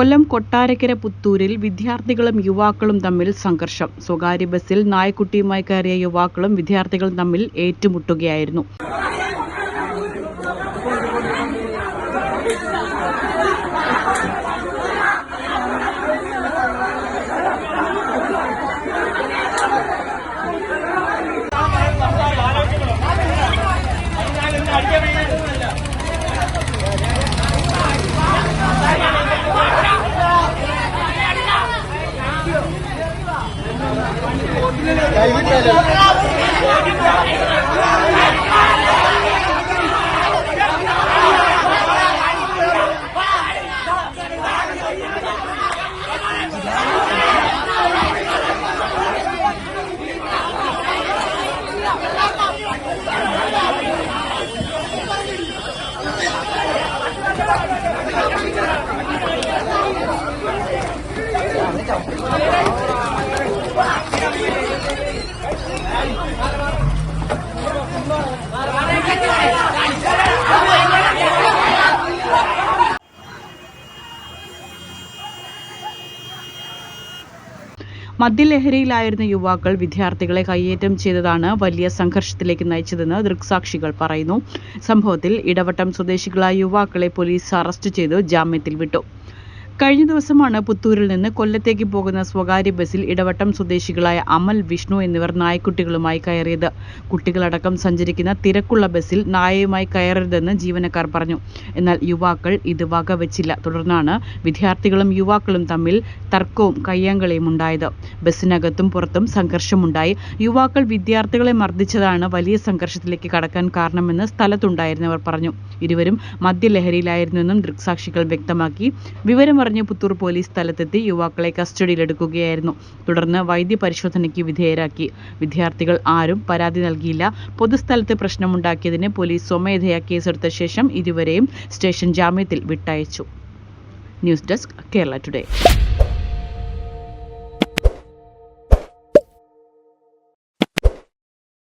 കൊല്ലം കൊട്ടാരക്കര പുത്തൂരിൽ വിദ്യാർത്ഥികളും യുവാക്കളും തമ്മിൽ സംഘർഷം. സ്വകാര്യ ബസ്സിൽ നായ്ക്കുട്ടിയുമായി കയറിയ യുവാക്കളും വിദ്യാർത്ഥികളും തമ്മിൽ ഏറ്റുമുട്ടുകയായിരുന്നു. മദ്യലഹരിയിലായിരുന്ന യുവാക്കൾ വിദ്യാർത്ഥികളെ കയ്യേറ്റം ചെയ്തതാണ് വലിയ സംഘർഷത്തിലേക്ക് നയിച്ചതെന്ന് ദൃക്സാക്ഷികൾ പറയുന്നു. സംഭവത്തിൽ ഇടവട്ടം സ്വദേശികളായ യുവാക്കളെ പോലീസ് അറസ്റ്റ് ചെയ്ത് ജാമ്യത്തിൽ വിട്ടു. കഴിഞ്ഞ ദിവസമാണ് പുത്തൂരിൽ നിന്ന് കൊല്ലത്തേക്ക് പോകുന്ന സ്വകാര്യ ബസ്സിൽ ഇടവട്ടം സ്വദേശികളായ അമൽ, വിഷ്ണു എന്നിവർ നായ്ക്കുട്ടികളുമായി കയറിയത്. കുട്ടികളടക്കം സഞ്ചരിക്കുന്ന തിരക്കുള്ള ബസ്സിൽ നായയുമായി കയറരുതെന്ന് ജീവനക്കാർ പറഞ്ഞു. എന്നാൽ യുവാക്കൾ ഇത് വകവെച്ചില്ല. തുടർന്നാണ് വിദ്യാർത്ഥികളും യുവാക്കളും തമ്മിൽ തർക്കവും കയ്യാങ്കളിയും ഉണ്ടായത്. ബസ്സിനകത്തും പുറത്തും സംഘർഷമുണ്ടായി. യുവാക്കൾ വിദ്യാർത്ഥികളെ മർദ്ദിച്ചതാണ് വലിയ സംഘർഷത്തിലേക്ക് കടക്കാൻ കാരണമെന്ന് സ്ഥലത്തുണ്ടായിരുന്നവർ പറഞ്ഞു. ഇരുവരും മദ്യലഹരിയിലായിരുന്നെന്നും ദൃക്സാക്ഷികൾ വ്യക്തമാക്കി. വിവരമറിഞ്ഞ് പുത്തൂർ പോലീസ് സ്ഥലത്തെത്തി യുവാക്കളെ കസ്റ്റഡിയിലെടുക്കുകയായിരുന്നു. തുടർന്ന് വൈദ്യപരിശോധനയ്ക്ക് വിധേയരാക്കി. വിദ്യാർത്ഥികൾ ആരും പരാതി നൽകിയില്ല. പൊതുസ്ഥലത്ത് പ്രശ്നമുണ്ടാക്കിയതിന് പോലീസ് സ്വമേധയാ കേസെടുത്ത ശേഷം ഇരുവരെയും സ്റ്റേഷൻ ജാമ്യത്തിൽ വിട്ടയച്ചു. News desk, Kerala today.